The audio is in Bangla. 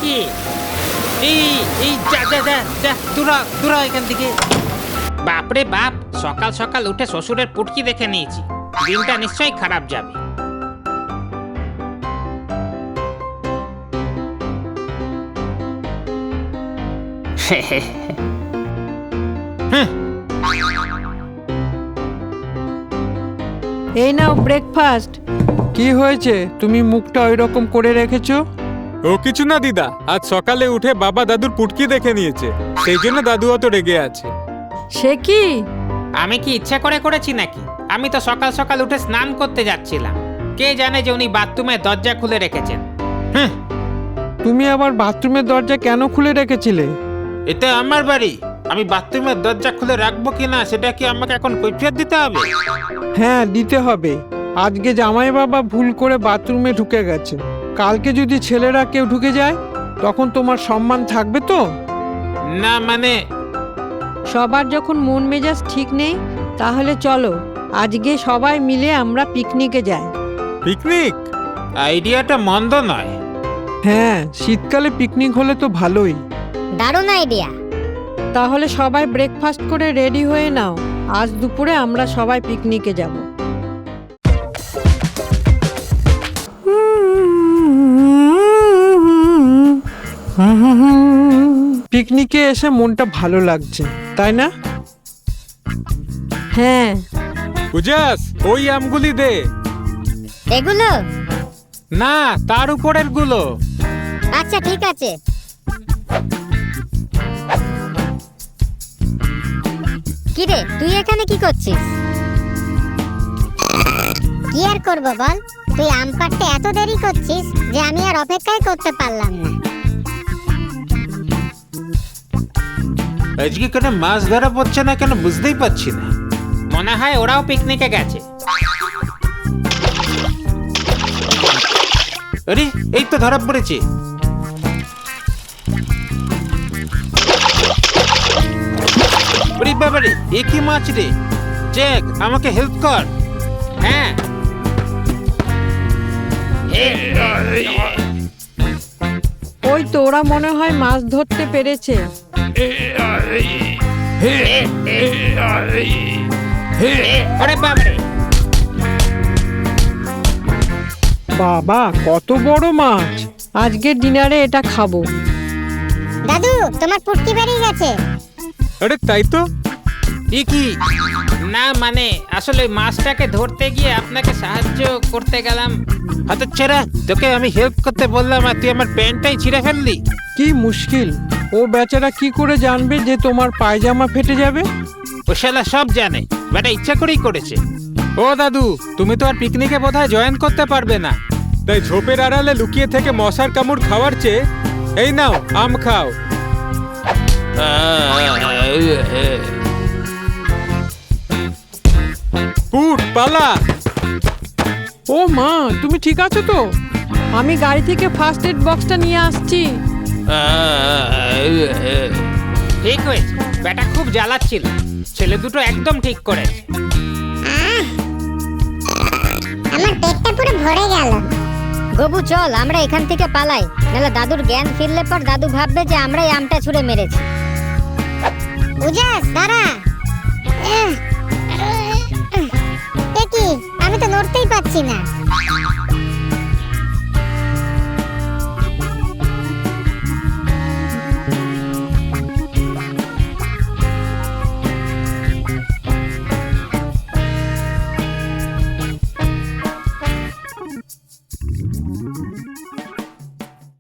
কি এই এই যা যা যা যা দূরা দূরা এখান থেকে। বাপরে বাপ, সকাল সকাল উঠে শ্বশুরের পুটকি দেখে নিয়েছি, দিনটা নিশ্চয়ই খারাপ যাবে। এই নাও ব্রেকফাস্ট। কি হয়েছে, তুমি মুখটা ওই রকম করে রেখেছো? ও কিছু না দিদা, আজ সকালে উঠে বাবা দাদুর পুটকি দেখে নিয়েছে, সেই জন্য দাদু অত রেগে আছে। সে কি? আমি কি ইচ্ছা করে করেছি নাকি? আমি তো সকাল সকাল উঠে স্নান করতে যাচ্ছিলাম, কে জানে যে উনি বাথরুমের দরজা খুলে রেখেছেন। তুমি আবার বাথরুমের দরজা কেন খুলে রেখেছিলে? এটা আমার বাড়ি, আমি বাথরুমের দরজা খুলে রাখবো কিনা সেটা কি আমাকে এখন কৈফিয়ত দিতে হবে? হ্যাঁ, দিতে হবে। আজকে জামাই বাবা ভুল করে বাথরুমে ঢুকে গেছে, কালকে যদি ছেলেরা কেউ ঢুকে যায় তখন তোমার সম্মান থাকবে তো? না মানে সবার যখন মন মেজাজ ঠিক নেই, তাহলে চলো আজকে সবাই মিলে আমরা পিকনিকে যাই। পিকনিক? আইডিয়াটা মন্দ নয়। হ্যাঁ, শীতকালে পিকনিক হলে তো ভালোই। দারুণ আইডিয়া। তাহলে সবাই ব্রেকফাস্ট করে রেডি হয়ে নাও, আজ দুপুরে আমরা সবাই পিকনিকে যাব। পিকনিকে এসে মনটা ভালো লাগছে, তাই না? হ্যাঁ। উজাস, ওই আমগুলি দে। এগুলো? না, তার উপরের গুলো। আচ্ছা ঠিক আছে। কিরে, তুই এখানে কি করছিস? কি আর করবো বল, তুই আম পাড়তে এত দেরি করছিস যে আমি আর অপেক্ষাই করতে পারলাম না। আজকে কেন মাছ ধরা পড়ছে না কেন বুঝতেই পারছি না। মনে হয় ওরাও পিকনিকে গেছে। আরে এই তো ধরা পড়েছে। বাবারে, এ কি মাছ রে? জ্যাক, আমাকে হেল্প কর। হ্যাঁ, ওই তো ওরা মনে হয় মাছ ধরতে পেরেছে। আরে বাবারে, বাবা, কত বড় মাছ! আজকের ডিনারে এটা খাবো। দাদু, তোমার পুটকি বেরিয়ে গেছে। আরে তাই তো। এ কি? না মানে আসলে মাছটাকে ধরতে গিয়ে আপনাকে সাহায্য করতে গেলাম। হতচ্ছাড়া, তোকে আমি হেল্প করতে বললাম আর তুই আমার প্যান্টটাই ছিঁড়ে ফেললি। কি মুশকিল! ও বেচারা কি করে জানবে যে তোমার পায়জামা ফেটে যাবে? ও শালা সব জানে, বেটা ইচ্ছা করেই করেছে। ও দাদু, তুমি তো আর পিকনিকে বোধহয় জয়েন করতে পারবে না, তাই ঝোপের আড়ালে লুকিয়ে থেকে মশার কামড় খাওয়ার চেয়ে এই নাও আম খাও। উঠ, পালা। ও মা, তুমি ঠিক আছো তো? আমি গাড়ি থেকে ফার্স্ট এড বক্সটা নিয়ে আসছি। ঠিক হয়েছে, বেটা খুব জ্বালাচ্ছিল, ছেলে দুটো একদম ঠিক করেছে। আমার পেটটা পুরো ভরে গেল। গবু চল আমরা এখান থেকে পালাই, নাহলে দাদুর জ্ঞান ফিরলে পর দাদু ভাববে যে আমরাই আমটা ছুঁড়ে মেরেছি। উজাস, দাঁড়া। এ কি, আমি তো নড়তেই পারছি না।